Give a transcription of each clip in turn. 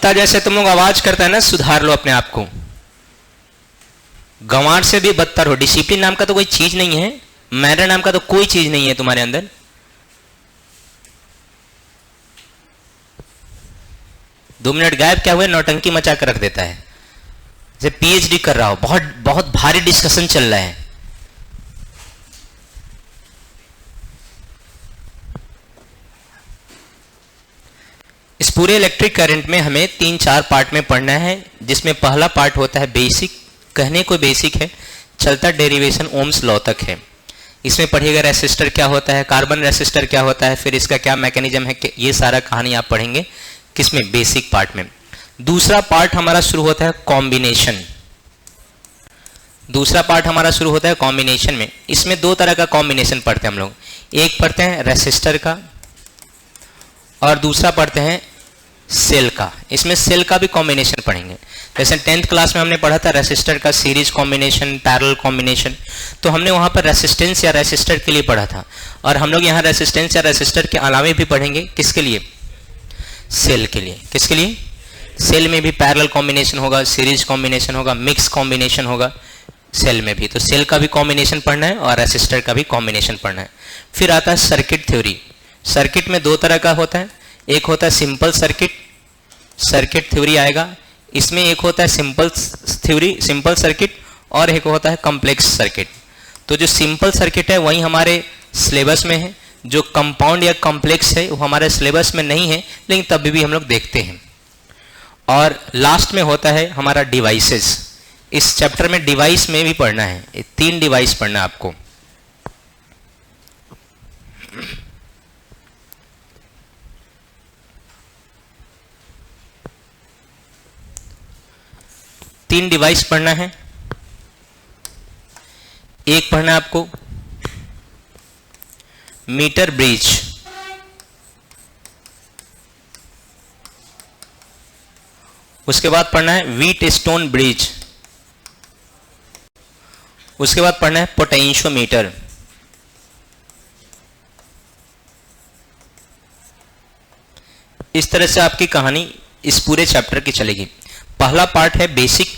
कुत्ता जैसे तुम लोग आवाज करता है ना, सुधार लो अपने आप को। गंवार से भी बदतर हो। डिसिप्लिन नाम का तो कोई चीज नहीं है, मैनर नाम का तो कोई चीज नहीं है तुम्हारे अंदर। दो मिनट गायब क्या हुए, नौटंकी मचा कर रख देता है, जैसे पीएचडी कर रहा हो, बहुत बहुत भारी डिस्कशन चल रहा है। इस पूरे इलेक्ट्रिक करंट में हमें 3-4 पार्ट में पढ़ना है, जिसमें पहला पार्ट होता है बेसिक। कहने को बेसिक है, चलता डेरिवेशन ओम्स लॉ तक है। इसमें पढ़िएगा रेसिस्टर क्या होता है, कार्बन रेसिस्टर क्या होता है, फिर इसका क्या मैकेनिज्म है, ये सारा कहानी आप पढ़ेंगे किसमें, बेसिक पार्ट में। दूसरा पार्ट हमारा शुरू होता है कॉम्बिनेशन। दूसरा पार्ट हमारा शुरू होता है कॉम्बिनेशन में। इसमें दो तरह का कॉम्बिनेशन पढ़ते हैं हम लोग, एक पढ़ते हैं रेसिस्टर का और दूसरा पढ़ते हैं सेल का। इसमें सेल का भी कॉम्बिनेशन पढ़ेंगे। जैसे 10th क्लास में हमने पढ़ा था रेसिस्टर का सीरीज कॉम्बिनेशन, पैरेलल कॉम्बिनेशन, तो हमने वहां पर रेसिस्टेंस या रेसिस्टर के लिए पढ़ा था। और हम लोग यहाँ रेसिस्टेंस या रेसिस्टर के अलावे भी पढ़ेंगे किसके लिए, सेल के लिए। किसके लिए, सेल में भी पैरेलल कॉम्बिनेशन होगा, सीरीज कॉम्बिनेशन होगा, मिक्स कॉम्बिनेशन होगा सेल में भी। तो सेल का भी कॉम्बिनेशन पढ़ना है और रेसिस्टर का भी कॉम्बिनेशन पढ़ना है। फिर आता है सर्किट थ्योरी। सर्किट में दो तरह का होता है, एक होता है सिंपल सर्किट, सर्किट थ्योरी आएगा। इसमें एक होता है सिंपल थ्योरी, सिंपल सर्किट, और एक होता है कॉम्प्लेक्स सर्किट। तो जो सिंपल सर्किट है वही हमारे सिलेबस में है, जो कंपाउंड या कॉम्प्लेक्स है वो हमारे सिलेबस में नहीं है, लेकिन तब भी हम लोग देखते हैं। और लास्ट में होता है हमारा डिवाइसेस। इस चैप्टर में डिवाइस में भी पढ़ना है, 3 डिवाइस पढ़ना है आपको। तीन डिवाइस पढ़ना है। एक पढ़ना है आपको मीटर ब्रिज, उसके बाद पढ़ना है व्हीट स्टोन ब्रिज, उसके बाद पढ़ना है पोटेंशियोमीटर। इस तरह से आपकी कहानी इस पूरे चैप्टर की चलेगी। पहला पार्ट है बेसिक,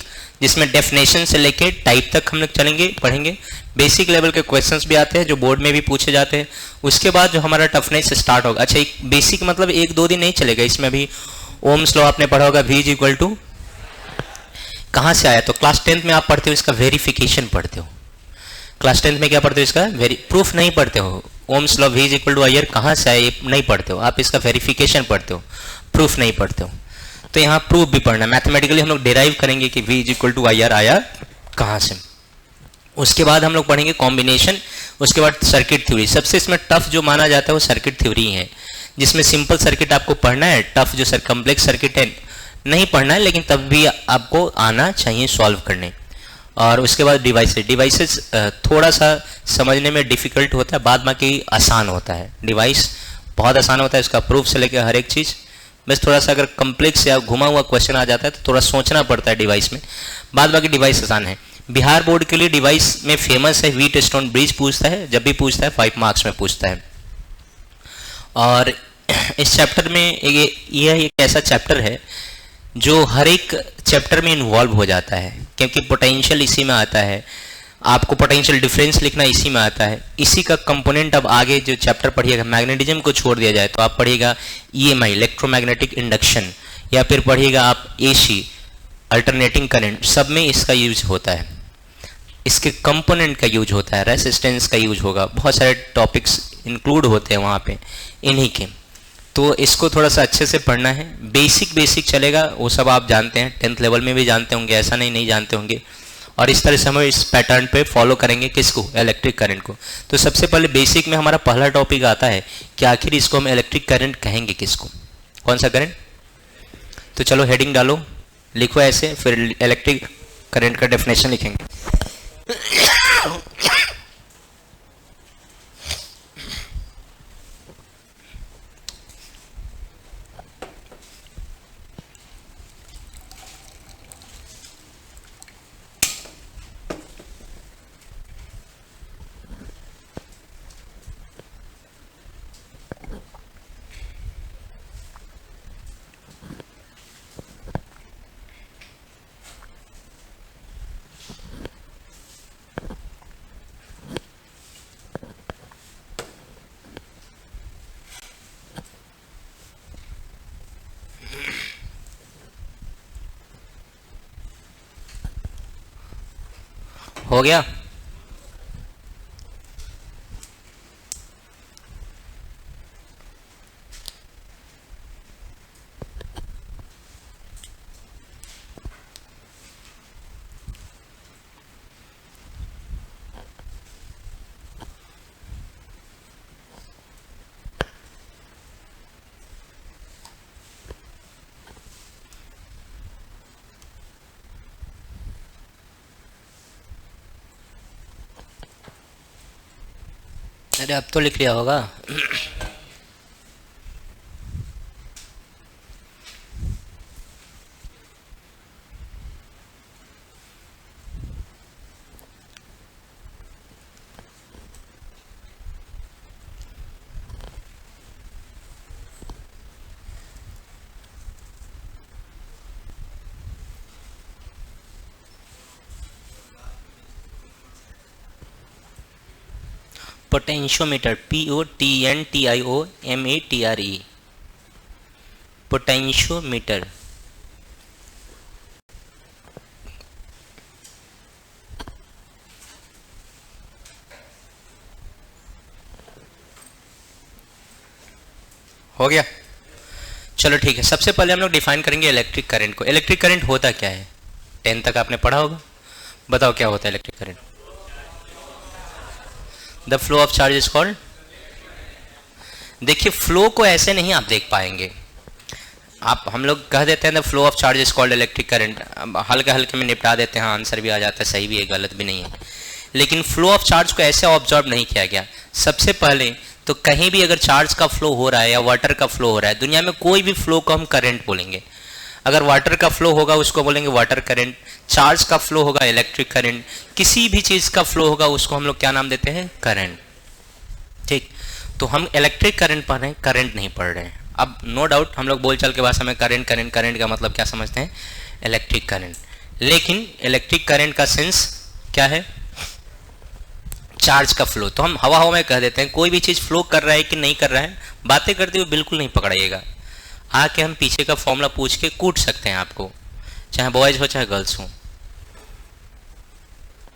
जिसमें डेफिनेशन से लेके टाइप तक हम लोग चलेंगे, पढ़ेंगे। बेसिक लेवल के क्वेश्चंस भी आते हैं जो बोर्ड में भी पूछे जाते हैं। उसके बाद जो हमारा टफनेस स्टार्ट होगा, अच्छा एक बेसिक मतलब 1-2 दिन नहीं चलेगा, इसमें भी ओम्स लॉ आपने पढ़ा होगा, V इक्वल टू कहाँ से आया, तो क्लास 10th में आप पढ़ते हो इसका वेरिफिकेशन पढ़ते हो। क्लास 10th में क्या पढ़ते हो, इसका प्रूफ नहीं पढ़ते हो। Ohm's law V equal to I R कहाँ से आया ये नहीं पढ़ते हो, आप इसका वेरिफिकेशन पढ़ते हो, प्रूफ नहीं पढ़ते हो। तो यहाँ प्रूफ भी पढ़ना, मैथमेटिकली हम लोग डिराइव करेंगे कि V equal to I R आया कहाँ से। उसके बाद हम लोग पढ़ेंगे कॉम्बिनेशन, उसके बाद सर्किट थ्योरी। सबसे इसमें टफ जो माना जाता है वो सर्किट थ्योरी है, जिसमें सिंपल सर्किट आपको पढ़ना है, टफ जो कॉम्प्लेक्स सर्किट है नहीं पढ़ना है, लेकिन तब भी आपको आना चाहिए सॉल्व करने। और उसके बाद डिवाइसेस। डिवाइसेस थोड़ा सा समझने में डिफिकल्ट होता है, बाद बाकी आसान होता है। डिवाइस बहुत आसान होता है, इसका प्रूफ से लेकर हर एक चीज़। बस थोड़ा सा अगर कम्प्लेक्स या घुमा हुआ क्वेश्चन आ जाता है तो थोड़ा सोचना पड़ता है डिवाइस में, बाद बाकी डिवाइस आसान है। बिहार बोर्ड के लिए डिवाइस में फेमस है व्हीट स्टोन ब्रिज पूछता है, जब भी पूछता है 5 मार्क्स में पूछता है। और इस चैप्टर में यह एक ऐसा चैप्टर है जो हर एक चैप्टर में इन्वॉल्व हो जाता है, क्योंकि पोटेंशियल इसी में आता है, आपको पोटेंशियल डिफरेंस लिखना इसी में आता है। इसी का कंपोनेंट अब आगे जो चैप्टर पढ़िएगा, मैग्नेटिज्म को छोड़ दिया जाए तो आप पढ़िएगा EMI इलेक्ट्रोमैग्नेटिक इंडक्शन, या फिर पढ़िएगा आप AC अल्टरनेटिंग करंट, सब में इसका यूज होता है। इसके कंपोनेंट का यूज होता है, रेसिस्टेंस का यूज होगा, बहुत सारे टॉपिक्स इंक्लूड होते हैं वहाँ पे इन्हीं के। तो इसको थोड़ा सा अच्छे से पढ़ना है। बेसिक चलेगा, वो सब आप जानते हैं, 10th लेवल में भी जानते होंगे, ऐसा नहीं जानते होंगे। और इस तरह से हम इस पैटर्न पे फॉलो करेंगे किसको, इलेक्ट्रिक करंट को। तो सबसे पहले बेसिक में हमारा पहला टॉपिक आता है कि आखिर इसको हम इलेक्ट्रिक करंट कहेंगे किसको, कौन सा करंट। तो चलो हेडिंग डालो, लिखो ऐसे, फिर इलेक्ट्रिक करंट का डेफिनेशन लिखेंगे। हो गया? अरे अब तो लिख लिया होगा। Potentiometer, POTENTIOMETRE, potentiometer. हो गया? चलो ठीक है, सबसे पहले हम लोग डिफाइन करेंगे इलेक्ट्रिक करंट को। इलेक्ट्रिक करंट होता क्या है? 10 तक आपने पढ़ा होगा। बताओ क्या होता है electric current? The flow of charge is called. देखिए फ्लो को ऐसे नहीं आप देख पाएंगे। आप हम लोग कह देते हैं the flow of charge is called electric current, हल्के हल्के में निपटा देते हैं, आंसर भी आ जाता है, सही भी है गलत भी नहीं है। लेकिन फ्लो ऑफ चार्ज को ऐसे ऑब्जर्व नहीं किया गया। सबसे पहले तो कहीं भी अगर चार्ज का फ्लो हो रहा है या वाटर का फ्लो हो रहा है, दुनिया में कोई भी फ्लो को हम करंट बोलेंगे। अगर वाटर का फ्लो होगा उसको बोलेंगे वाटर करंट, चार्ज का फ्लो होगा इलेक्ट्रिक करंट, किसी भी चीज का फ्लो होगा उसको हम लोग क्या नाम देते हैं? करंट। ठीक, तो हम इलेक्ट्रिक करंट पढ़ रहे हैं, करंट नहीं पढ़ रहे हैं। अब नो डाउट हम लोग बोलचाल के भाषा में करंट करंट करंट का मतलब क्या समझते हैं? Electric current. लेकिन इलेक्ट्रिक करंट का सेंस क्या है? चार्ज का फ्लो। तो हम हवा हवा में कह देते हैं, कोई भी चीज फ्लो कर रहा है कि नहीं कर रहा है, बातें करते हुए बिल्कुल नहीं पकड़ाइएगा। आके हम पीछे का फॉर्मूला पूछ के कूट सकते हैं आपको, चाहे बॉयज हो चाहे गर्ल्स हो।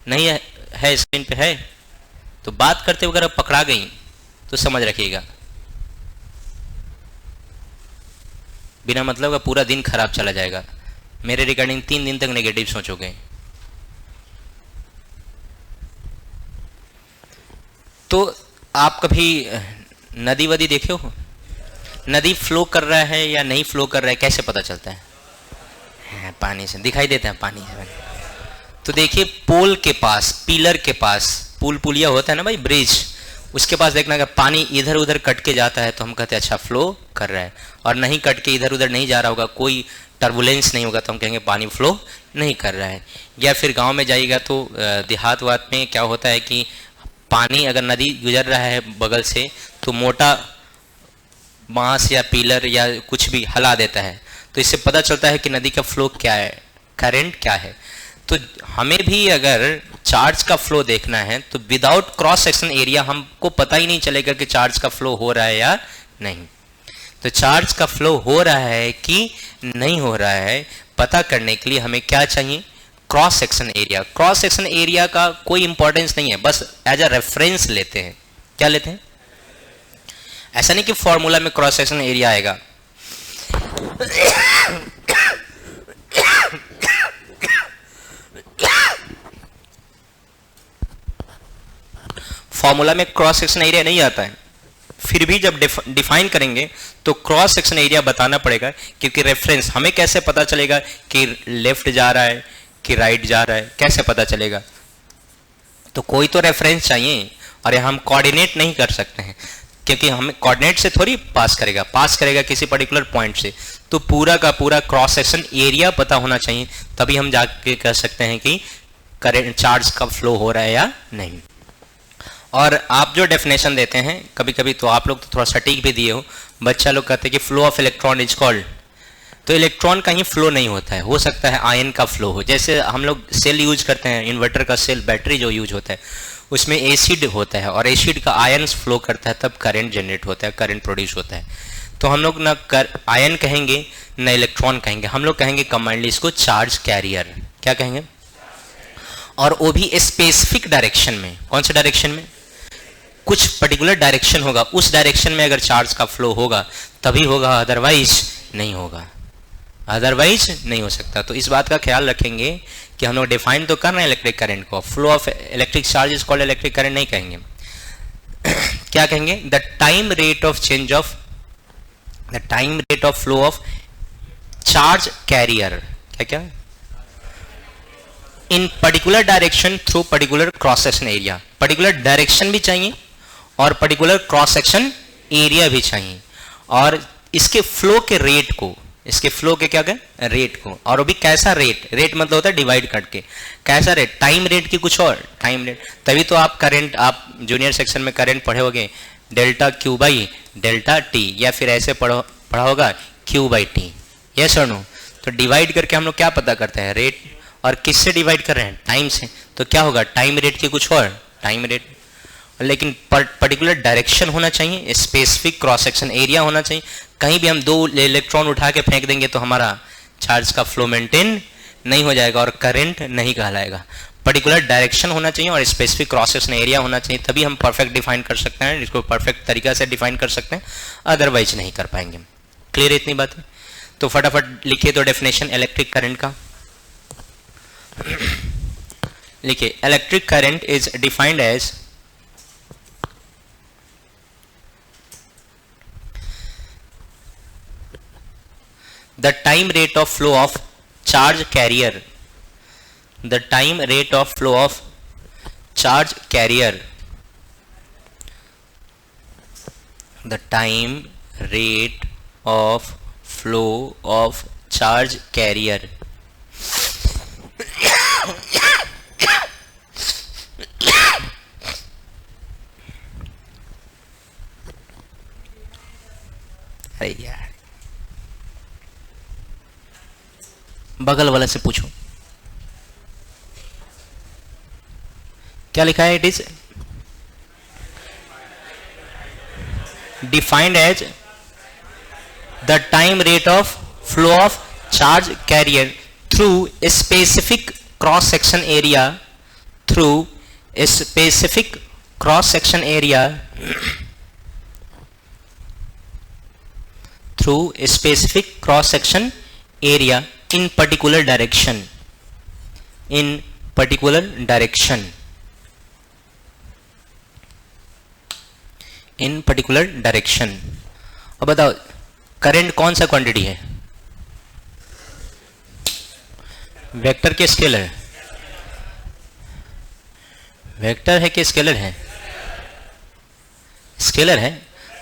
नहीं है स्क्रीन पे है, तो बात करते हुए अगर आप पकड़ा गई तो समझ रखिएगा, बिना मतलब का पूरा दिन खराब चला जाएगा। मेरे रिगार्डिंग 3 दिन तक नेगेटिव सोचोगे। तो आप कभी नदी वदी देखे हो? नदी फ्लो कर रहा है या नहीं फ्लो कर रहा है कैसे पता चलता है? पानी से दिखाई देता है, पानी से। तो देखिए पोल के पास, पिलर के पास, पुल पुलिया होता है ना भाई, ब्रिज, उसके पास देखना कि पानी इधर उधर कट के जाता है तो हम कहते हैं अच्छा फ्लो कर रहा है, और नहीं कट के इधर उधर नहीं जा रहा होगा, कोई टर्बुलेंस नहीं होगा तो हम कहेंगे पानी फ्लो नहीं कर रहा है। या फिर गांव में जाइएगा तो देहात वात में क्या होता है कि पानी अगर नदी गुजर रहा है बगल से तो मोटा बांस या पिलर या कुछ भी हिला देता है, तो इससे पता चलता है कि नदी का फ्लो क्या है, करंट क्या है। तो हमें भी अगर चार्ज का फ्लो देखना है तो विदाउट क्रॉस सेक्शन एरिया हमको पता ही नहीं चलेगा कि चार्ज का फ्लो हो रहा है या नहीं। तो चार्ज का फ्लो हो रहा है कि नहीं हो रहा है पता करने के लिए हमें क्या चाहिए? Cross section area. Cross section area का कोई इंपॉर्टेंस नहीं है, बस एज अ रेफरेंस लेते हैं। क्या लेते हैं? ऐसा नहीं कि फॉर्मूला में क्रॉस सेक्शन एरिया आएगा। फॉर्मूला में क्रॉस सेक्शन एरिया नहीं आता है, फिर भी जब डिफाइन करेंगे तो क्रॉस सेक्शन एरिया बताना पड़ेगा, क्योंकि रेफरेंस हमें कैसे पता चलेगा कि लेफ्ट जा रहा है कि राइट जा रहा है, कैसे पता चलेगा? तो कोई तो रेफरेंस चाहिए, और हम कोऑर्डिनेट नहीं कर सकते हैं क्योंकि हमें कोऑर्डिनेट से थोड़ी पास करेगा किसी पर्टिकुलर पॉइंट से। तो पूरा का पूरा क्रॉस सेक्शन एरिया पता होना चाहिए, तभी हम जाके कह सकते हैं कि करंट चार्ज का फ्लो हो रहा है या नहीं। और आप जो डेफिनेशन देते हैं कभी कभी, तो आप लोग तो थोड़ा सटीक भी दिए हो, बच्चा लोग कहते हैं कि flow of electron is called. तो इलेक्ट्रॉन का ही फ्लो नहीं होता है, हो सकता है आयन का फ्लो हो। जैसे हम लोग सेल यूज करते हैं, इन्वर्टर का सेल, बैटरी जो यूज होता है उसमें एसिड होता है, और एसिड का आयन फ्लो करता है तब करंट जनरेट होता है, करंट प्रोड्यूस होता है। तो हम लोग ना आयन कहेंगे ना इलेक्ट्रॉन कहेंगे, हम लोग कहेंगे कंबाइंडली इसको चार्ज कैरियर। क्या कहेंगे? और वो भी स्पेसिफिक डायरेक्शन में। कौन से डायरेक्शन में? कुछ पर्टिकुलर डायरेक्शन होगा, उस डायरेक्शन में अगर चार्ज का फ्लो होगा तभी होगा, अदरवाइज नहीं होगा, अदरवाइज नहीं हो सकता। तो इस बात का ख्याल रखेंगे कि हम लोग डिफाइन तो कर रहे हैं इलेक्ट्रिक करंट को, flow of electric charge is called electric current नहीं कहेंगे। क्या कहेंगे? The time rate of change of, the time rate of flow of charge career, क्या क्या, इन particular direction through particular cross section area. Particular direction भी चाहिए और particular cross section area भी चाहिए, और इसके फ्लो के रेट को, इसके फ्लो के क्या कहें? रेट को। और वो भी कैसा रेट? रेट मतलब होता है डिवाइड करके, कैसा रेट? टाइम रेट की कुछ और, टाइम रेट। तभी तो आप करंट, आप जूनियर सेक्शन में करंट पढ़े होगे delta Q by delta T, या फिर ऐसे पढ़ा होगा क्यू बाई टी, यस और नो। तो डिवाइड करके हम लोग क्या पता करते हैं? रेट। और किससे डिवाइड कर रहे हैं? टाइम से। तो क्या होगा? टाइम रेट की कुछ और, टाइम रेट। लेकिन पर्टिकुलर डायरेक्शन होना चाहिए, स्पेसिफिक क्रॉस सेक्शन एरिया होना चाहिए। कहीं भी हम 2 इलेक्ट्रॉन उठा के फेंक देंगे तो हमारा चार्ज का फ्लो मेंटेन नहीं हो जाएगा और करंट नहीं कहलाएगा। पर्टिकुलर डायरेक्शन होना चाहिए और स्पेसिफिक क्रॉस सेक्शन एरिया होना चाहिए, तभी हम परफेक्ट डिफाइन कर सकते हैं, इसको परफेक्ट तरीका से डिफाइन कर सकते हैं, अदरवाइज नहीं कर पाएंगे। क्लियर है इतनी बात? तो फटाफट लिखिए तो डेफिनेशन इलेक्ट्रिक करंट का लिखिए। Electric current is defined as the time rate of flow of charge carrier, the time rate of flow of charge carrier, the time rate of flow of charge carrier अरे यार, बगल वाला से पूछो क्या लिखा है? It is defined as the time rate of flow of charge carrier through specific cross section area, through specific cross section area, through specific cross section area in particular direction, in particular direction, in particular direction। अब बताओ current कौन सा quantity है? Vector के scalar? Vector है कि scalar है? Scalar है।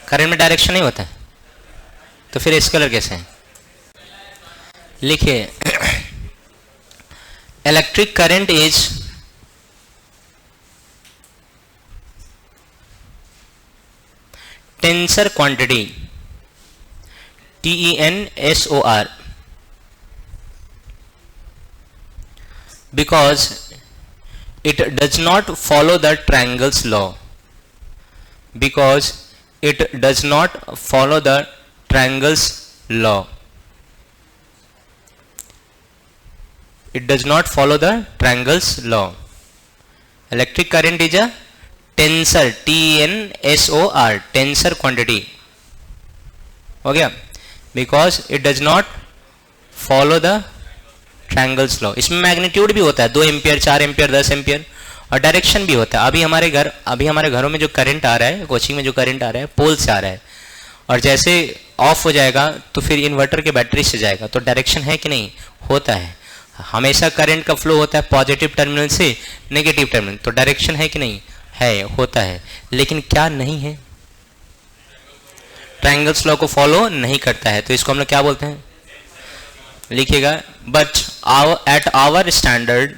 करंट में डायरेक्शन नहीं होता है तो फिर स्केलर कैसे है? लिखिए electric current is tensor quantity, TENSOR, because it does not follow the triangle's law, because it does not follow the triangle's law, it does not follow the triangle's law। Electric current is a tensor, TENSOR, tensor quantity, हो गया? because it does not follow the triangle's law। इसमें magnitude भी होता है, 2 ampere, 4 ampere, 10 ampere, और direction भी होता है। अभी हमारे घरों में जो करंट आ रहा है, कोचिंग में जो करंट आ रहा है, पोल से आ रहा है, और जैसे ऑफ हो जाएगा तो फिर इन्वर्टर के बैटरी से जाएगा, तो डायरेक्शन है कि नहीं? होता है। हमेशा करंट का फ्लो होता है पॉजिटिव टर्मिनल से नेगेटिव टर्मिनल, तो डायरेक्शन है कि नहीं? है, होता है। लेकिन क्या नहीं है? ट्रायंगल्स लॉ को फॉलो नहीं करता है, तो इसको हम लोग क्या बोलते हैं? लिखिएगा बट एट आवर स्टैंडर्ड,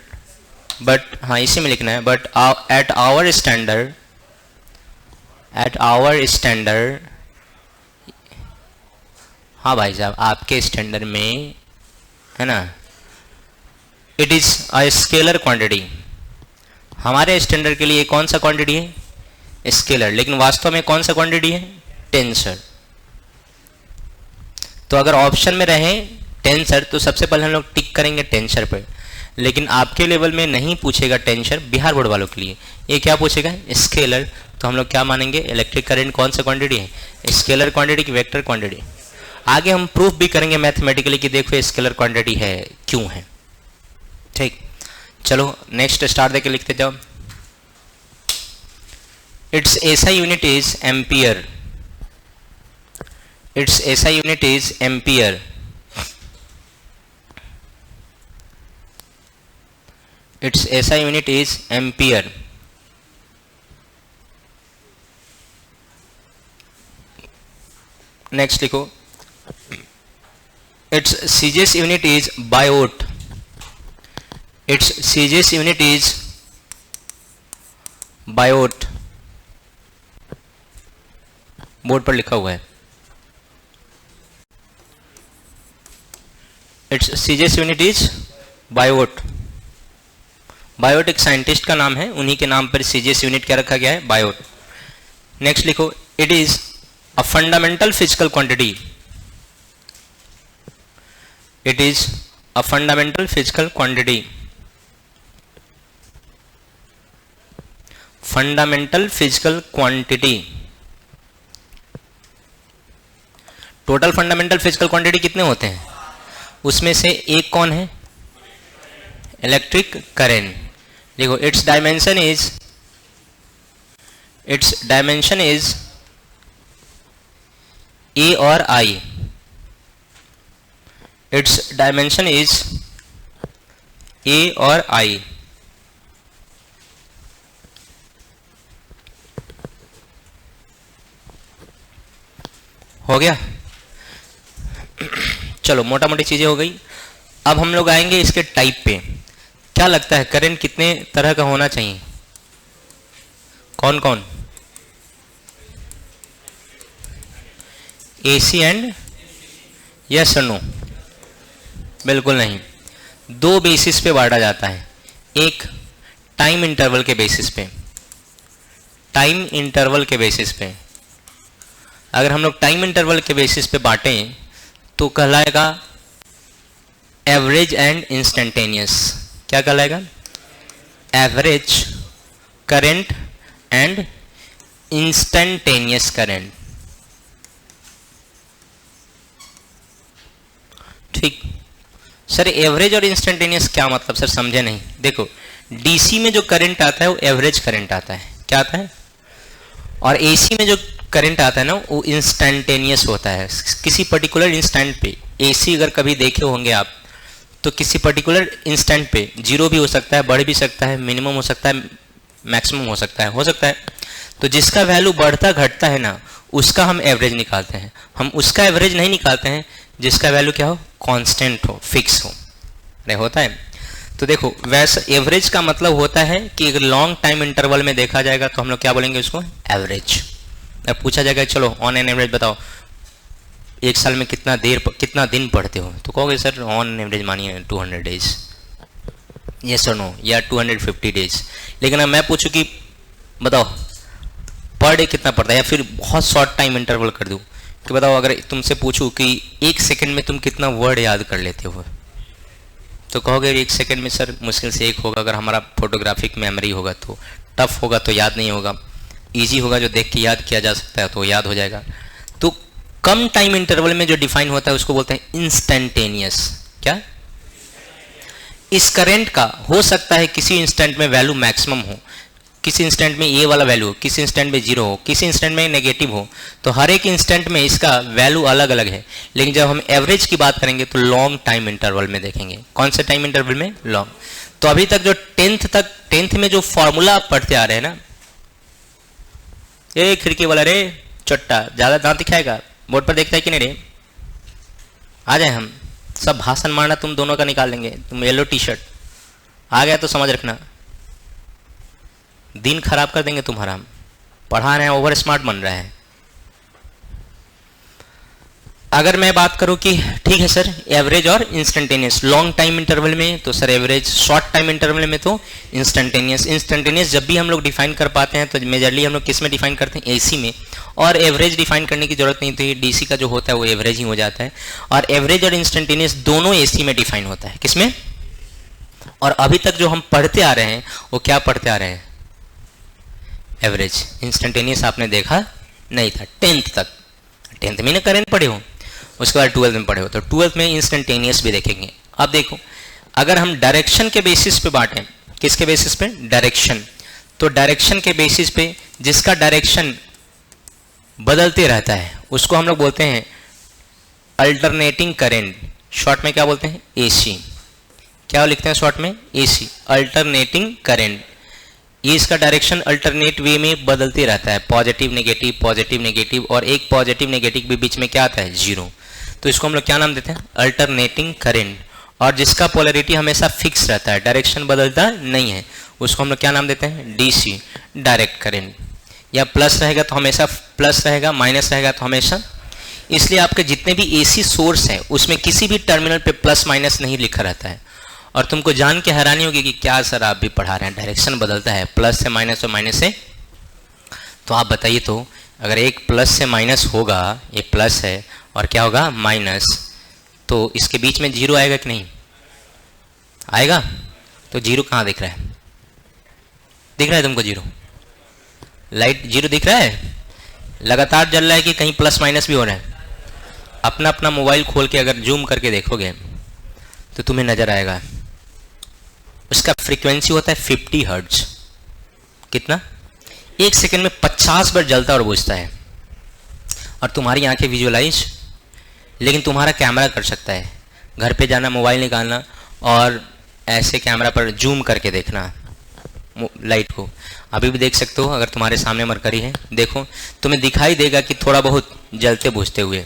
बट हाँ इसी में लिखना है, but at our standard, at our standard, हाँ भाई साहब आपके स्टैंडर्ड में है ना, it is a scalar quantity. हमारे स्टैंडर्ड के लिए कौन सा क्वांटिटी है? स्केलर। लेकिन वास्तव में कौन सा क्वांटिटी है? टेंसर। तो अगर ऑप्शन में रहे टेंसर तो सबसे पहले हम लोग टिक करेंगे टेंसर पर, लेकिन आपके लेवल में नहीं पूछेगा टेंसर, बिहार बोर्ड वालों के लिए ये क्या पूछेगा, स्केलर। तो हम लोग क्या मानेंगे, इलेक्ट्रिक करंट कौन सा क्वांटिटी है, स्केलर क्वांटिटी की वेक्टर क्वांटिटी। आगे हम प्रूफ भी करेंगे मैथमेटिकली कि देखो स्केलर क्वांटिटी है क्यों है। ठीक, चलो नेक्स्ट स्टार देके लिखते जाओ। Its SI unit is ampere, its SI unit is ampere. Its SI unit is ampere. Next लिखो, its CGS unit is Biot, its CGS unit is Biot. Board पर लिखा हुआ है, its CGS unit is Biot. Biot एक scientist का नाम है, उन्हीं के नाम पर सीजीएस यूनिट क्या रखा गया है, बायोट। नेक्स्ट लिखो, it is a fundamental physical quantity, it is a fundamental physical quantity. Fundamental physical quantity. Total fundamental physical quantity कितने होते हैं, उसमें से एक कौन है, इलेक्ट्रिक करंट। देखो इट्स डायमेंशन इज ए और आई, इट्स डायमेंशन इज ए और आई। हो गया, चलो मोटा मोटी चीजें हो गई। अब हम लोग आएंगे इसके टाइप पे। क्या लगता है करंट कितने तरह का होना चाहिए, कौन कौन, एसी एंड यस और नो, बिल्कुल नहीं। दो बेसिस पे बांटा जाता है, एक टाइम इंटरवल के बेसिस पे, टाइम इंटरवल के बेसिस पे। अगर हम लोग टाइम इंटरवल के बेसिस पे बांटें तो कहलाएगा एवरेज एंड इंस्टेंटेनियस। क्या कहलाएगा, average current and instantaneous current. ठीक सर, एवरेज और इंस्टेंटेनियस क्या मतलब सर, समझे नहीं। देखो डीसी में जो करंट आता है वो एवरेज करंट आता है, क्या आता है, और एसी में जो करंट आता है ना वो इंस्टेंटेनियस होता है, किसी पर्टिकुलर इंस्टेंट पे। एसी अगर कभी देखे होंगे आप तो किसी पर्टिकुलर इंस्टेंट पे जीरो भी हो सकता है, बढ़ भी सकता है, मिनिमम हो सकता है, मैक्सिमम हो सकता है। तो जिसका वैल्यू बढ़ता घटता है ना उसका हम एवरेज निकालते हैं। हम उसका एवरेज नहीं निकालते हैं जिसका वैल्यू क्या हो, कांस्टेंट हो, फिक्स हो। अरे होता है। तो देखो वैसे एवरेज का मतलब होता है कि अगर लॉन्ग टाइम इंटरवल में देखा जाएगा तो हम लोग क्या बोलेंगे उसको, एवरेज। अब पूछा जाएगा चलो ऑन एन एवरेज बताओ एक साल में कितना दिन पढ़ते हो, तो कहोगे सर ऑन एवरेज मानिए 200 डेज, यस और नो, या 250 डेज। लेकिन अब मैं पूछूं कि बताओ पर डे कितना पड़ता है, या फिर बहुत शॉर्ट टाइम इंटरवल कर दूं कि बताओ अगर तुमसे पूछूं कि एक सेकंड में तुम कितना वर्ड याद कर लेते हो, तो कहोगे एक सेकंड में सर मुश्किल से एक होगा। अगर हमारा फोटोग्राफिक मेमोरी होगा तो, टफ होगा तो याद नहीं होगा, इजी होगा जो देख के याद किया जा सकता है तो याद हो जाएगा। तो कम टाइम इंटरवल में जो डिफाइन होता है उसको बोलते हैं इंस्टेंटेनियस। क्या, इस करंट का हो सकता है किसी इंस्टेंट में वैल्यू मैक्सिमम हो, किसी इंस्टेंट में ये वाला वैल्यू हो, किसी इंस्टेंट में जीरो हो, किसी इंस्टेंट में नेगेटिव हो। तो हर एक इंस्टेंट में इसका वैल्यू अलग अलग है। लेकिन जब हम एवरेज की बात करेंगे तो लॉन्ग टाइम इंटरवल में देखेंगे। कौन से टाइम इंटरवल में, लॉन्ग। तो अभी तक जो टेंथ में जो फॉर्मूला आप पढ़ते आ रहे हैं ना, ये खिड़की वाला रे चट्टा ज्यादा दांत दिखाएगा, बोर्ड पर देखता है कि नहीं रे, आ जाए हम सब भाषण मारना तुम दोनों का निकाल लेंगे। तुम येलो टी शर्ट आ गया तो समझ रखना दिन खराब कर देंगे तुम्हारा। पढ़ा रहे हैं, ओवर स्मार्ट बन रहा है। अगर मैं बात करूं कि ठीक है सर एवरेज और इंस्टेंटेनियस लॉन्ग टाइम इंटरवल में, तो sir average, short time interval में तो इंस्टेंटेनियस। इंस्टेंटेनियस जब भी हम लोग डिफाइन कर पाते हैं तो मेजरली हम लोग किस में डिफाइन करते हैं, एसी में। और एवरेज डिफाइन करने की जरूरत नहीं होती, डीसी का जो होता है वो एवरेज ही हो जाता है। और एवरेज और इंस्टेंटेनियस दोनों एसी में डिफाइन होता है, किसमें, और अभी तक जो हम पढ़ते आ रहे हैं वो क्या पढ़ते आ रहे हैं? एवरेज। इंस्टेंटेनियस आपने देखा नहीं था 10th तक। 10th में ना करंट पढ़े हो, उसके बाद 12th में पढ़े हो, तो 12th में इंस्टेंटेनियस भी देखेंगे। अब देखो, अगर हम डायरेक्शन के बेसिस पे बांटें, किसके बेसिस पे? डायरेक्शन। तो डायरेक्शन के बेसिस पे जिसका डायरेक्शन बदलते रहता है उसको हम लोग बोलते हैं अल्टरनेटिंग करंट। शॉर्ट में क्या बोलते हैं? एसी। क्या लिखते हैं शॉर्ट में? AC, alternating current. ये इसका डायरेक्शन अल्टरनेट वे में बदलते रहता है, पॉजिटिव नेगेटिव, और एक पॉजिटिव नेगेटिव भी बीच में क्या आता है? जीरो। तो इसको हम लोग क्या नाम देते हैं? Alternating current. और जिसका पोलैरिटी हमेशा फिक्स रहता है, डायरेक्शन बदलता नहीं है, उसको हम लोग क्या नाम देते हैं? DC, direct current. या प्लस रहेगा तो हमेशा प्लस रहेगा, माइनस रहेगा तो हमेशा। इसलिए आपके जितने भी एसी सोर्स हैं उसमें किसी भी टर्मिनल पे प्लस माइनस नहीं लिखा रहता है। और तुमको जान के हैरानी होगी कि क्या सर आप भी पढ़ा रहे हैं, डायरेक्शन बदलता है, प्लस से माइनस और माइनस से। तो आप बताइए, तो अगर एक प्लस से माइनस होगा, ये प्लस है और क्या होगा? माइनस, तो इसके बीच में जीरो आएगा कि नहीं आएगा? तो जीरो कहाँ दिख रहा है? दिख रहा है तुमको जीरो? लाइट जीरो दिख रहा है? लगातार जल रहा है कि कहीं प्लस माइनस भी हो रहा है? अपना अपना मोबाइल खोल के अगर जूम करके देखोगे तो तुम्हें नजर आएगा। उसका फ्रीक्वेंसी होता है 50 हर्ट्ज। कितना? एक सेकंड में 50 बार जलता और बुझता है। और तुम्हारी आंखें विजुअलाइज, लेकिन तुम्हारा कैमरा कर सकता है। घर पे जाना, मोबाइल निकालना और ऐसे कैमरा पर जूम करके देखना लाइट को। अभी भी देख सकते हो, अगर तुम्हारे सामने मरकरी है, देखो तुम्हें दिखाई देगा कि थोड़ा बहुत जलते बुझते हुए,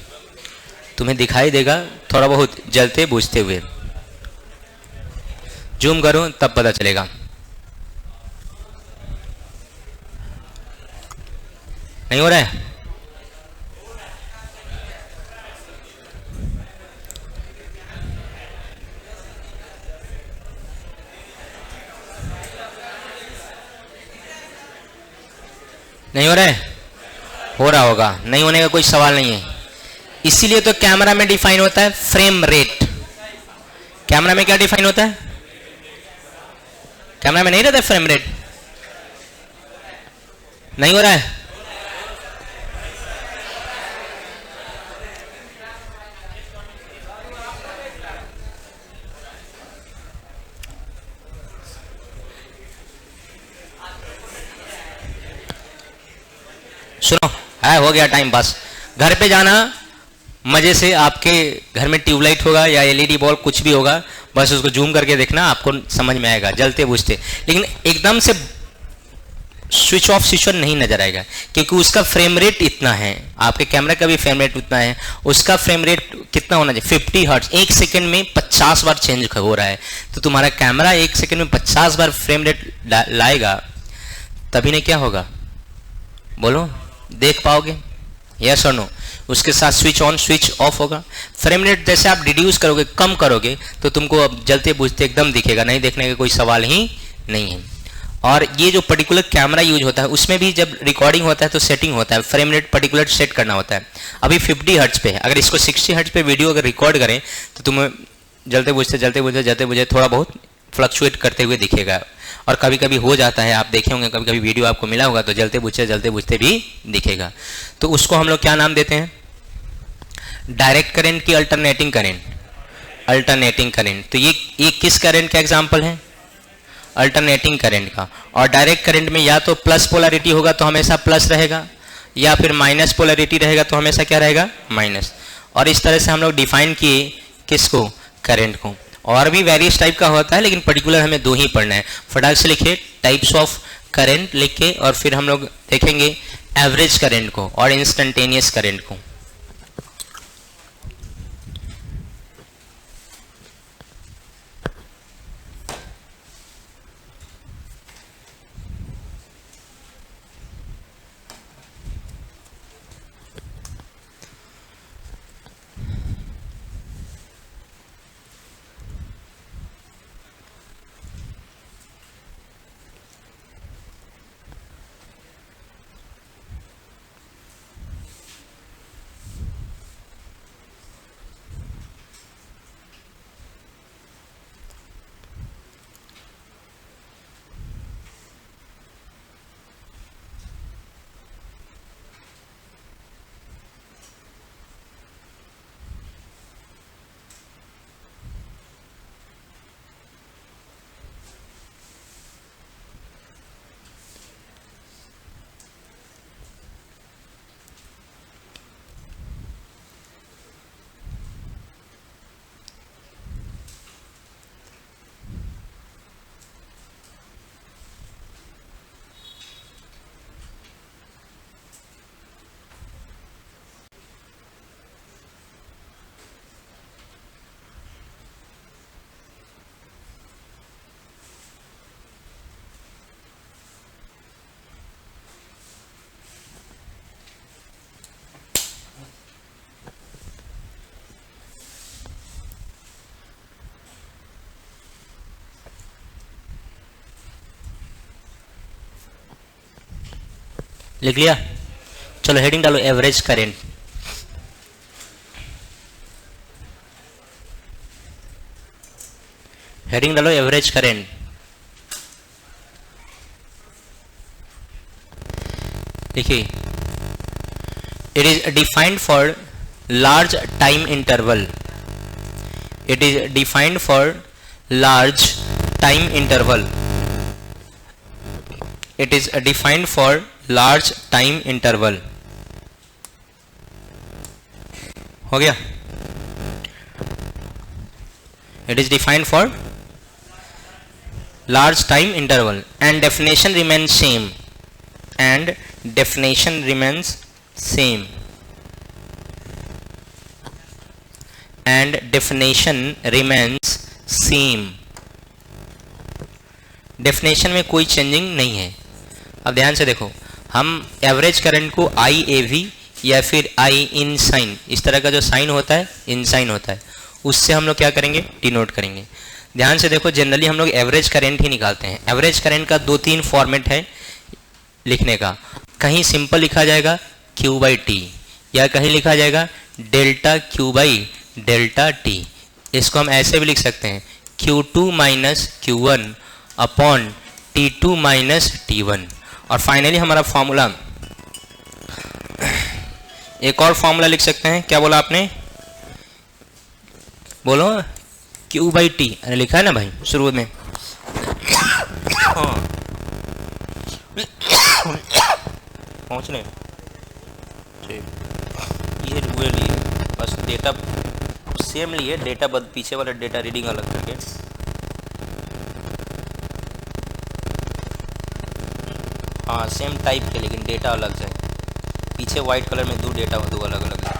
तुम्हें दिखाई देगा थोड़ा बहुत जलते बुझते हुए। जूम करो तब पता चलेगा। नहीं हो रहा है? नहीं हो रहा है? हो रहा होगा, नहीं होने का कोई सवाल नहीं है। इसीलिए तो कैमरा में डिफाइन होता है फ्रेम रेट। कैमरा में क्या डिफाइन होता है? कैमरा में नहीं रहता फ्रेम रेट। नहीं हो रहा है? सुनो, है हो गया टाइम पास। घर पे जाना, मजे से आपके घर में ट्यूबलाइट होगा या एलईडी बल्ब कुछ भी होगा, बस उसको जूम करके देखना, आपको समझ में आएगा जलते बुझते। लेकिन एकदम से स्विच ऑफ स्विच ऑन नहीं नजर आएगा, क्योंकि उसका फ्रेम रेट इतना है। आपके कैमरा का भी फ्रेम रेट उतना है, उसका फ्रेम रेट कितना होना चाहिए? 50 हर्ट्ज। एक सेकंड में 50 बार चेंज हो रहा है, तो तुम्हारा कैमरा एक सेकंड में 50 बार फ्रेम रेट लाएगा, तभी नहीं क्या होगा? बोलो, देख पाओगे? यस और नो? उसके साथ स्विच ऑन स्विच ऑफ होगा। फ्रेम रेट जैसे आप रिड्यूस करोगे, कम करोगे, तो तुमको अब जलते बुझते एकदम दिखेगा, नहीं देखने का कोई सवाल ही नहीं है। और ये जो पर्टिकुलर कैमरा यूज होता है उसमें भी जब रिकॉर्डिंग होता है तो सेटिंग होता है, फ्रेम रेट पर्टिकुलर सेट करना होता है। अभी 50 हर्ट्ज पे है, अगर इसको 60 हर्ट्ज पे वीडियो अगर रिकॉर्ड करें तो तुम्हें जलते बुझते थोड़ा बहुत फ्लक्चुएट करते हुए दिखेगा। और कभी कभी हो जाता है, आप देखे होंगे, कभी कभी वीडियो आपको मिला होगा तो जलते बुझते भी दिखेगा। तो उसको हम लोग क्या नाम देते हैं? डायरेक्ट करंट की अल्टरनेटिंग करंट। अल्टरनेटिंग करंट, तो ये किस करंट का एग्जांपल है? अल्टरनेटिंग करंट का। और डायरेक्ट करंट में या तो प्लस पोलैरिटी होगा तो हमेशा प्लस रहेगा, या फिर माइनस पोलैरिटी रहेगा तो हमेशा क्या रहेगा? माइनस। और इस तरह से हम लोग डिफाइन किए किसको? करंट को। और भी वेरियस टाइप का होता है, लेकिन पर्टिकुलर हमें दो ही पढ़ना है। फटाक से लिखिए टाइप्स ऑफ करंट लिख के, और फिर हम लोग देखेंगे एवरेज करंट को और इंस्टेंटेनियस करंट को। लिख लिया? चलो हेडिंग डालो एवरेज करेंट। हेडिंग डालो एवरेज करेंट। देखिए, it is defined for large time interval. It is defined for large time interval. It is defined for large time interval. हो गया? It is defined for large time interval and definition remains same, and definition remains same, and definition remains same। Definition में कोई changing नहीं है। अब ध्यान से देखो, हम एवरेज करंट को आई ए वी या फिर आई इन साइन, इस तरह का जो साइन होता है इन साइन होता है, उससे हम लोग क्या करेंगे, डिनोट करेंगे। ध्यान से देखो, जनरली हम लोग एवरेज करंट ही निकालते हैं। एवरेज करंट का 2-3 फॉर्मेट है लिखने का। कहीं सिंपल लिखा जाएगा Q बाई टी, या कहीं लिखा जाएगा delta Q by delta T. इसको हम ऐसे भी लिख सकते हैं Q2 minus Q1 upon T2 minus T1। और फाइनली हमारा फॉर्मूला, एक और फॉर्मूला लिख सकते हैं। क्या बोला आपने? बोलो। Q बाई टी, अरे लिखा है ना भाई शुरू में। पहुँचने ये हुए लिए बस डेटा सेम लिए, डेटा बद पीछे वाला डेटा रीडिंग अलग करके। हाँ सेम टाइप के, लेकिन डेटा अलग है। पीछे वाइट कलर में 2 डेटा दो अलग अलग है।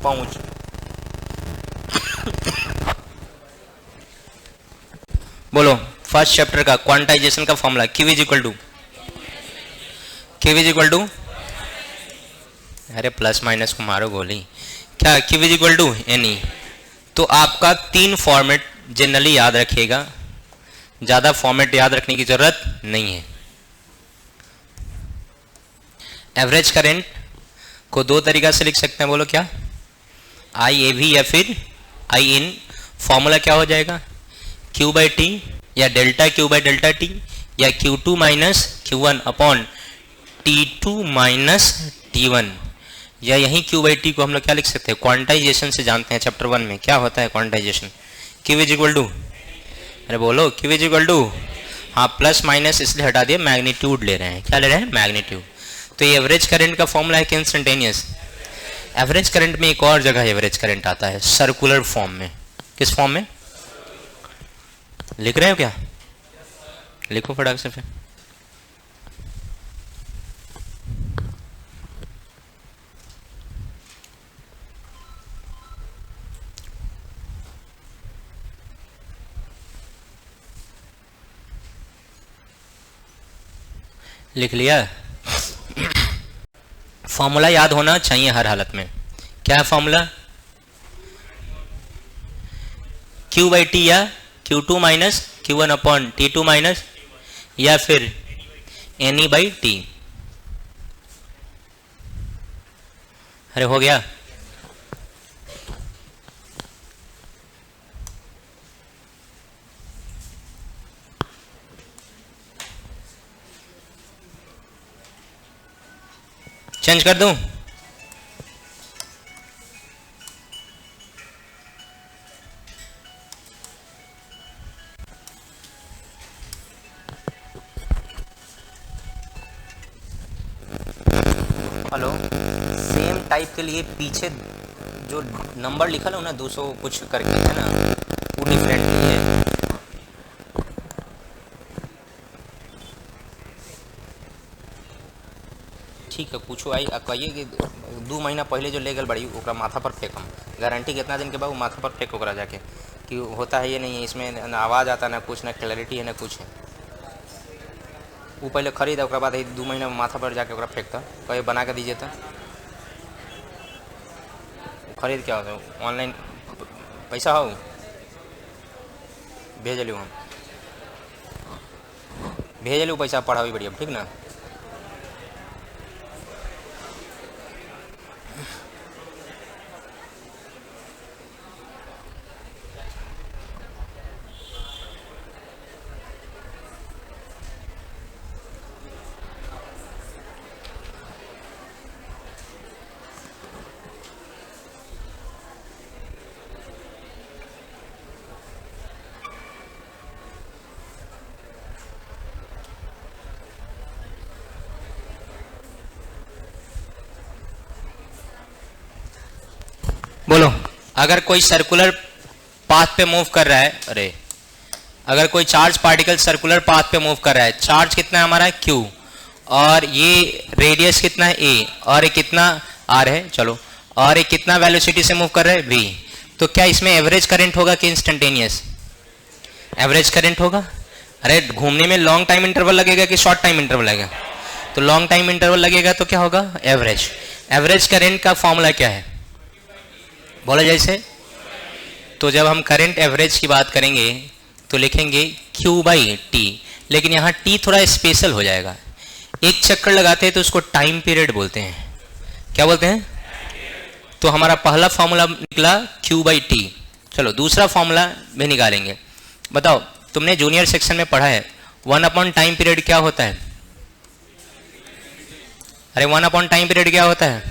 पहुँच बोलो। फर्स्ट चैप्टर का क्वांटाइजेशन का formula Q is equal to, अरे प्लस माइनस को मारो गोली, क्या Q is equal to N E. तो आपका 3 फॉर्मेट जनरली याद रखिएगा, ज़्यादा फॉर्मेट याद रखने की जरूरत नहीं है। एवरेज करंट को 2 तरीका से लिख सकते हैं, बोलो क्या? आई ए वी या फिर आई इन। फॉर्मूला क्या हो जाएगा? Q बाई टी या delta Q by delta T, या Q2 minus Q1 upon T2 minus T1, या यही Q बाई टी को हम लोग क्या लिख सकते हैं? क्वांटाइजेशन से जानते हैं चैप्टर 1 में क्या होता है quantization. Q is equal to, अरे बोलो Q इज इक्वल टू, हाँ प्लस माइनस इसलिए हटा दिया, मैग्नीट्यूड ले रहे हैं। क्या ले रहे हैं? मैग्नीट्यूड। तो ये एवरेज करंट का फॉर्मूला है कि इंस्टेंटेनियस। एवरेज करंट में एक और जगह एवरेज करंट आता है, सर्कुलर फॉर्म में। किस फॉर्म में? लिख रहे हो क्या? लिखो फटाक से फिर। लिख लिया? फॉर्मूला याद होना चाहिए हर हालत में। क्या है फॉर्मूला? Q बाई टी या Q2 minus Q1 upon T2 minus, या फिर एनी बाई टी। अरे हो गया? चेंज कर दूं? हेलो, सेम टाइप के लिए पीछे जो नंबर लिखा लो ना 200 कुछ करके है ना, वो डिफरेंट है। ठीक है, पूछो आई कहिए कि 2 महीना पहले जो ले गल बड़ी ओकरा माथा पर फेंकम, गारंटी कितना दिन के बाद वो माथा पर फेंक ओकरा जाके कि होता है ये नहीं है, इसमें ना आवाज़ आता ना कुछ, ना क्लैरिटी है ना कुछ है। वो पहले खरीद ओकरा बाद 2 महीना माथा पर जाके ओकरा फेंकता, कहीं बना के दीजिए तो खरीद क्या होता है? ऑनलाइन पैसा हो भेज लियो हम। भेज लो पैसा, पढ़ाओ बढ़िया, ठीक ना। बोलो, अगर कोई सर्कुलर पाथ पे मूव कर रहा है, अरे अगर कोई चार्ज पार्टिकल सर्कुलर पाथ पे मूव कर रहा है, चार्ज कितना है हमारा Q, और ये रेडियस कितना है A, और ये कितना R है, चलो, और ये कितना वेलोसिटी से मूव कर रहा है V, तो क्या इसमें एवरेज करंट होगा कि इंस्टेंटेनियस? एवरेज करंट होगा। अरे घूमने में लॉन्ग टाइम इंटरवल लगेगा कि शॉर्ट टाइम इंटरवल लगेगा? तो लॉन्ग टाइम इंटरवल लगेगा तो क्या होगा? एवरेज। एवरेज करंट का फॉर्मूला क्या है, बोला जैसे? तो जब हम करंट एवरेज की बात करेंगे तो लिखेंगे Q/T, लेकिन यहाँ T थोड़ा स्पेशल हो जाएगा। एक चक्कर लगाते हैं तो उसको टाइम पीरियड बोलते हैं। क्या बोलते हैं? तो हमारा पहला फॉर्मूला निकला Q/T। चलो दूसरा फॉर्मूला भी निकालेंगे। बताओ, तुमने जूनियर सेक्शन में पढ़ा है 1 टाइम पीरियड क्या होता है? अरे 1 टाइम पीरियड क्या होता है?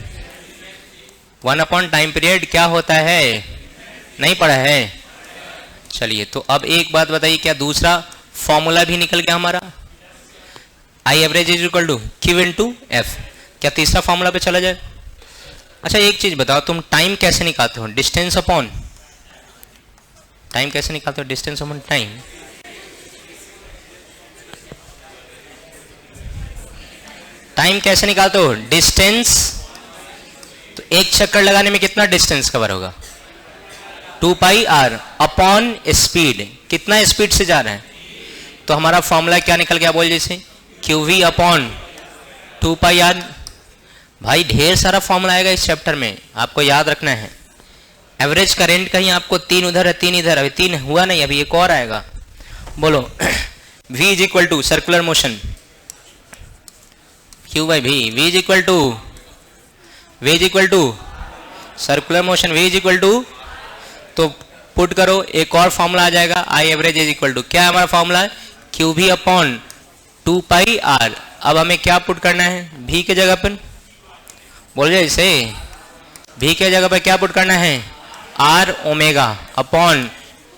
1 टाइम पीरियड क्या होता है? नहीं पढ़ा है? चलिए, तो अब एक बात बताइए, क्या दूसरा फॉर्मूला भी निकल गया हमारा? I average is equal to Q into F. क्या तीसरा फॉर्मूला पे चला जाए? अच्छा एक चीज बताओ, तुम टाइम कैसे निकालते हो? डिस्टेंस अपॉन टाइम कैसे निकालते हो? Distance upon time. टाइम कैसे निकालते हो? डिस्टेंस। तो एक चक्कर लगाने में कितना डिस्टेंस कवर होगा? 2πr upon speed. कितना स्पीड से जा रहा है? तो हमारा फॉर्मूला क्या निकल गया, बोल जैसे QV अपॉन 2πr। भाई ढेर सारा फॉर्मूला आएगा इस चैप्टर में, आपको याद रखना है। एवरेज करेंट कहीं आपको 3 उधर है 3 इधर, अभी 3 हुआ नहीं, अभी एक और आएगा। बोलो V is equal to circular motion Q/V। V is equal to circular motion V is equal to, तो पुट करो, एक और फॉर्मूला आ जाएगा I average is equal to, क्या है हमारा फॉर्मूला? QV upon 2πr। अब हमें क्या पुट करना है? V के जगह पर, बोल जाए इसे, V के जगह पर क्या पुट करना है? R omega upon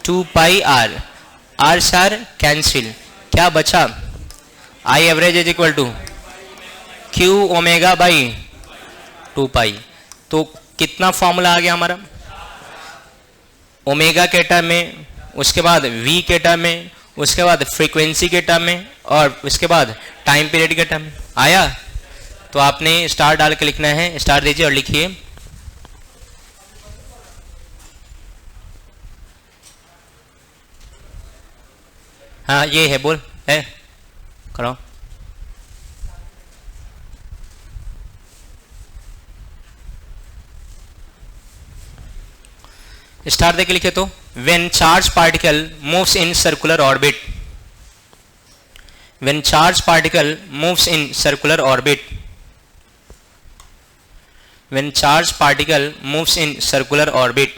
2πr। R सार कैंसिल, क्या बचा? I average is equal to Q omega by 2π। तो कितना फॉर्मूला आ गया हमारा? ओमेगा के टर्म में, उसके बाद V के टर्म में, उसके बाद फ्रीक्वेंसी के टर्म में, और उसके बाद टाइम पीरियड के टर्म में आया। तो आपने स्टार डाल के लिखना है, स्टार दीजिए और लिखिए हाँ ये है, बोल है, करो। स्टार देके लिखे तो when charge particle moves in circular orbit, when charge particle moves in circular orbit, when charge particle moves in circular orbit,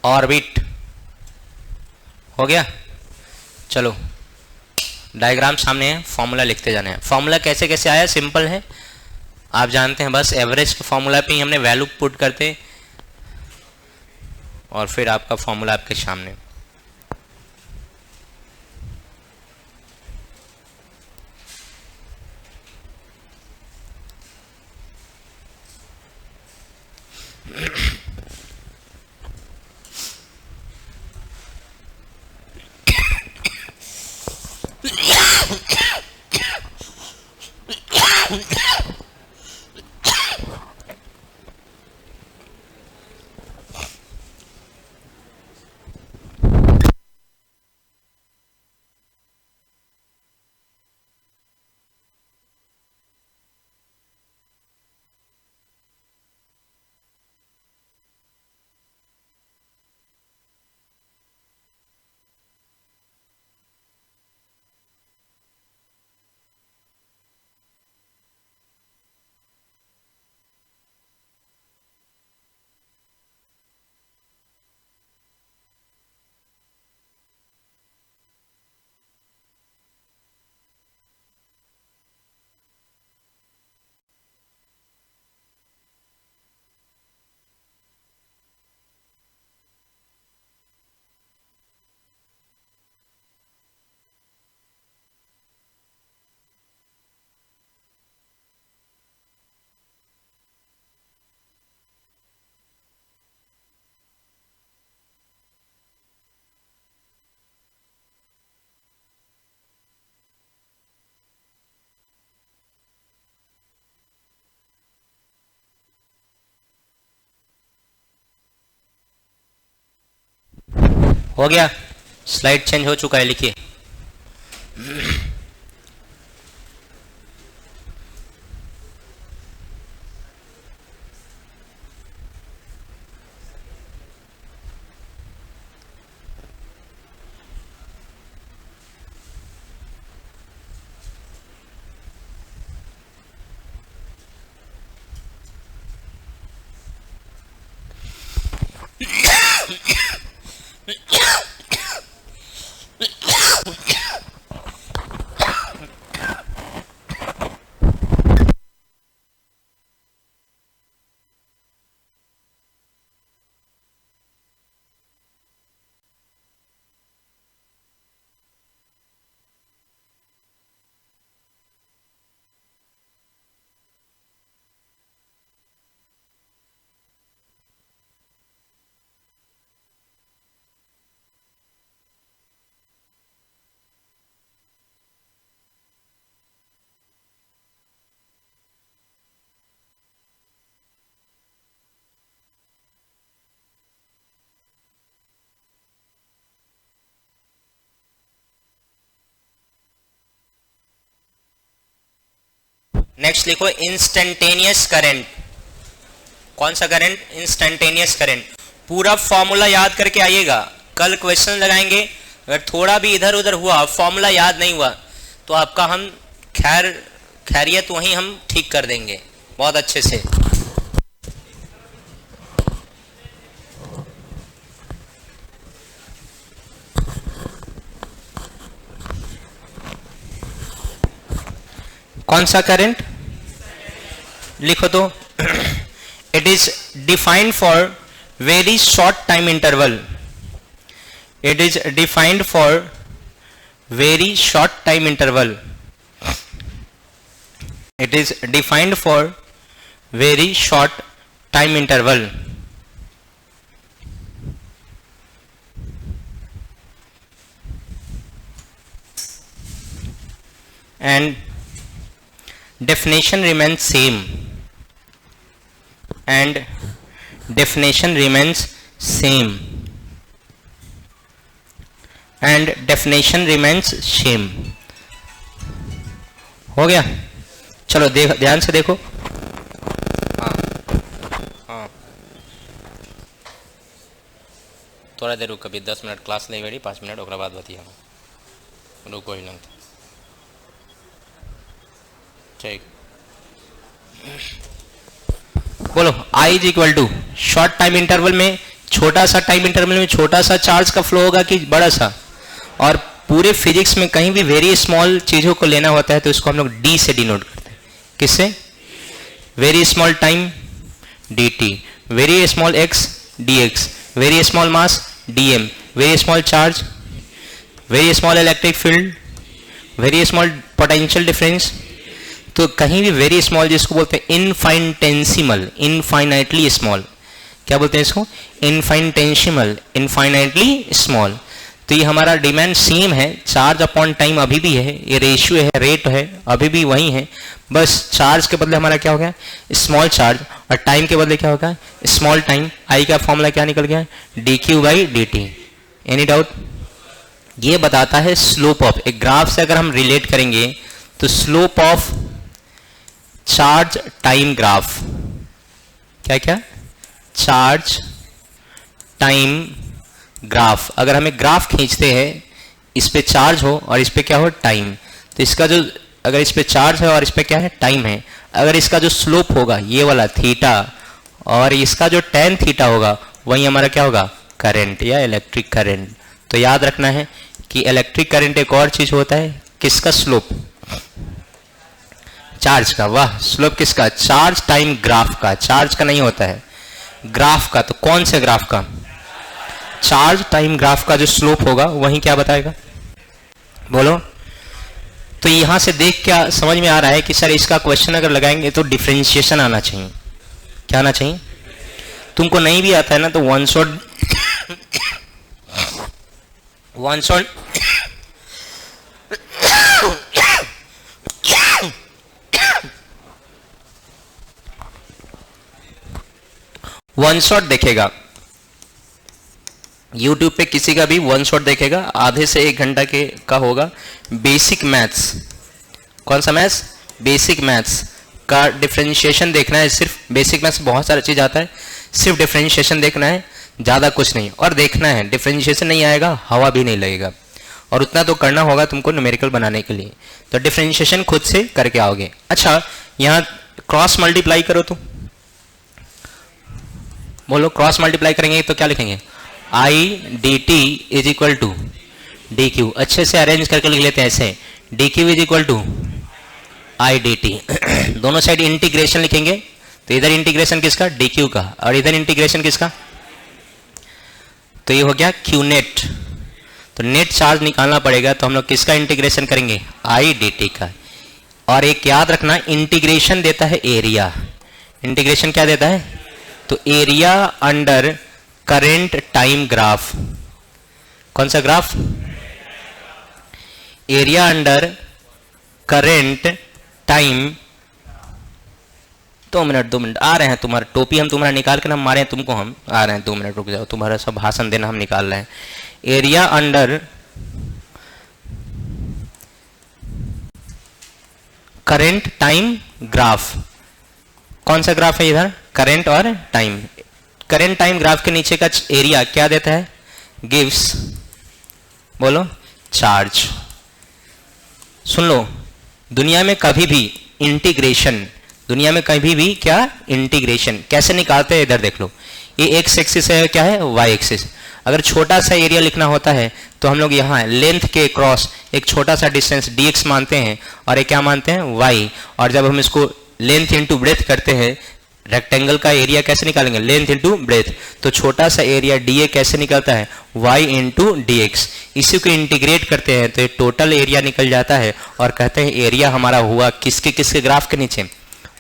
orbit हो गया। चलो डायग्राम सामने है, फॉर्मूला लिखते जाना है। फॉर्मूला कैसे कैसे आया? सिंपल है, आप जानते हैं, बस एवरेज के फॉर्मूला पे ही हमने वैल्यू पुट करते और फिर आपका फॉर्मूला आपके सामने। हो गया, स्लाइड चेंज हो चुका है, लिखिए। नेक्स्ट लिखो इंस्टेंटेनियस करंट। कौन सा करंट? Instantaneous current. पूरा फॉर्मूला याद करके आइएगा, कल क्वेश्चन लगाएंगे। अगर थोड़ा भी इधर उधर हुआ, फॉर्मूला याद नहीं हुआ, तो आपका हम खैरियत वहीं हम ठीक कर देंगे बहुत अच्छे से। कौन सा करंट? लिखो तो। It is defined for very short time interval. It is defined for very short time interval. It is defined for very short time interval. And definition remains same, and definition remains same, and definition remains same। हो गया? चलो ध्यान से देखो। हाँ हाँ, थोड़ा देर रुक, कभी 10 मिनट क्लास नहीं बेड़ी, 5 मिनट ओकरा बाद बतिया रुको ही नहीं। ठीक, बोलो। I is equal to short time interval में, छोटा सा टाइम इंटरवल में छोटा सा चार्ज का फ्लो होगा कि बड़ा सा? और पूरे फिजिक्स में कहीं भी वेरी स्मॉल चीजों को लेना होता है तो इसको हम लोग डी से डिनोट करते हैं। किससे? Very small time dt, very small x dx, very small mass dm, very small charge, very small electric field, very small potential difference. तो कहीं भी वेरी स्मॉल जिसको बोलते हैं इनफाइनटेंसिमल, इनफाइनाइटली स्मॉल। क्या बोलते हैं इसको? इनफाइनटेंसिमल, इनफाइनाइटली स्मॉल। तो ये हमारा डिमांड सेम है, चार्ज अपॉन टाइम अभी भी है, ये रेशियो है, रेट है, अभी भी वही है। बस चार्ज के बदले हमारा क्या हो गया? स्मॉल चार्ज, और टाइम के बदले क्या होगा? Small time. आई का फॉर्मूला क्या निकल गया? dq by dt। Any doubt? ये बताता है स्लोप ऑफ, एक ग्राफ से अगर हम रिलेट करेंगे तो slope of charge time graph. क्या क्या? Charge time graph. अगर हमें ग्राफ खींचते हैं, इस पे चार्ज हो और इस पे क्या हो? टाइम। तो इसका जो, अगर इस पे चार्ज है और इस पे क्या है? टाइम है, अगर इसका जो स्लोप होगा ये वाला थीटा, और इसका जो टेन थीटा होगा वही हमारा क्या होगा? करंट या इलेक्ट्रिक करंट। तो याद रखना है कि इलेक्ट्रिक करंट एक और चीज होता है, किसका? स्लोप, चार्ज का। वाह, स्लोप किसका? चार्ज टाइम ग्राफ का, चार्ज का नहीं होता है, ग्राफ का। तो कौन से ग्राफ का? चार्ज टाइम ग्राफ का जो स्लोप होगा वही क्या बताएगा? बोलो। तो यहां से देख क्या समझ में आ रहा है कि सर इसका क्वेश्चन अगर लगाएंगे तो डिफरेंशिएशन आना चाहिए। क्या आना चाहिए? तुमको नहीं भी आता है ना तो वन शॉट वन शॉट देखेगा। यूट्यूब पे किसी का भी वन शॉट देखेगा, आधे से 1 घंटा के का होगा। बेसिक मैथ्स, कौन सा मैथ्स? बेसिक मैथ्स का डिफरेंशिएशन देखना है सिर्फ। बेसिक मैथ्स बहुत सारा चीज़ आता है, सिर्फ डिफरेंशिएशन देखना है, ज़्यादा कुछ नहीं। और देखना है, डिफरेंशिएशन नहीं आएगा हवा भी नहीं लगेगा, और उतना तो करना होगा तुमको न्यूमेरिकल बनाने के लिए। तो डिफरेंशिएशन खुद से करके आओगे। अच्छा, यहाँ क्रॉस मल्टीप्लाई करो तो बोलो, क्रॉस मल्टीप्लाई करेंगे तो क्या लिखेंगे? I D T is equal to D Q. अच्छे से अरेंज करके लिख लेते हैं ऐसे, D Q is equal to I D T. दोनों साइड इंटीग्रेशन लिखेंगे, तो इधर इंटीग्रेशन किसका? डी क्यू का, और इधर इंटीग्रेशन किसका? तो ये हो गया क्यू नेट। तो नेट चार्ज निकालना पड़ेगा, तो हम लोग किसका इंटीग्रेशन करेंगे? आई डी टी का। और एक याद रखना, इंटीग्रेशन देता है एरिया। इंटीग्रेशन क्या देता है? तो area under current time graph. कौन सा graph? Area under current time. 2 minute आ रहे हैं, तुम्हारा टोपी हम तुम्हारा निकाल के ना मारे हैं तुमको, हम आ रहे हैं, 2 मिनट रुक जाओ, तुम्हारा सब भाषण देना हम निकाल रहे हैं। Area under current time graph. कौन सा ग्राफ है इधर? करेंट और टाइम। करेंट टाइम ग्राफ के नीचे का एरिया क्या देता है? गिव्स, बोलो, चार्ज। सुन लो, दुनिया में कभी भी इंटीग्रेशन, दुनिया में कभी भी क्या इंटीग्रेशन कैसे निकालते हैं? इधर देख लो, ये एक्स एक्सिस है, क्या है? Y axis. अगर छोटा सा एरिया लिखना होता है तो हम लोग यहाँ लेंथ के क्रॉस एक छोटा सा डिस्टेंस dx मानते हैं, और ये क्या मानते हैं? y। और जब हम इसको लेंथ इंटू ब्रेथ करते हैं, रेक्टेंगल का एरिया कैसे निकालेंगे? Length into breadth. तो छोटा सा एरिया dA कैसे निकलता है? y into D x. इसी को इंटीग्रेट करते हैं तो ये टोटल एरिया निकल जाता है, और कहते हैं एरिया हमारा हुआ किसके किसके ग्राफ के नीचे?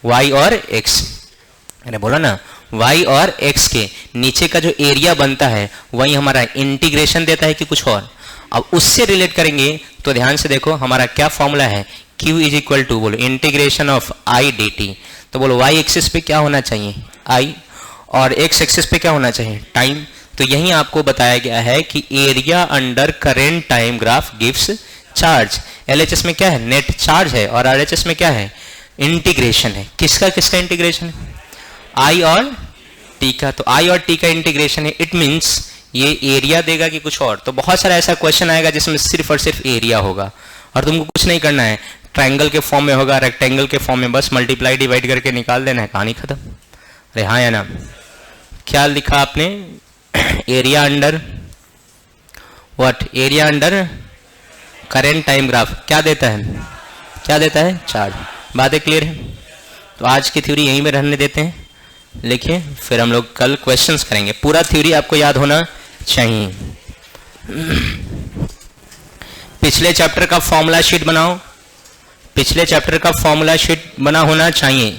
y और x। अरे बोला ना, y और x के नीचे का जो एरिया बनता है वही हमारा इंटीग्रेशन देता है कि कुछ और? अब उससे रिलेट करेंगे तो ध्यान से देखो, हमारा क्या फॉर्मूला है? q इज इक्वल टू, बोलो, integration of I D T. तो बोलो y एक्सिस पे क्या होना चाहिए? i, और x एक्सिस पे क्या होना चाहिए? टाइम। तो यही आपको बताया गया है कि area under current time graph gives charge. LHS में क्या है? नेट चार्ज है, और RHS में क्या है? इंटीग्रेशन है। किसका किसका इंटीग्रेशन है? I और T का। तो I और T का इंटीग्रेशन है, इट मीन्स ये एरिया देगा कि कुछ और? तो बहुत सारा ऐसा क्वेश्चन आएगा जिसमें सिर्फ और सिर्फ एरिया होगा, और तुमको कुछ नहीं करना है, ट्रायंगल के फॉर्म में होगा, रेक्टेंगल के फॉर्म में, बस मल्टीप्लाई डिवाइड करके निकाल देना है, कहानी खत्म। अरे हाँ या ना? क्या लिखा आपने? Area under what? Area under current time graph क्या देता है? क्या देता है? चार्ज। बातें क्लियर है? तो आज की थ्योरी यहीं में रहने देते हैं, लिखिए, फिर हम लोग कल क्वेश्चंस करेंगे। पूरा थ्योरी आपको याद होना चाहिए। पिछले चैप्टर का फॉर्मूला शीट बनाओ, पिछले चैप्टर का फॉर्मूला शीट बना होना चाहिए।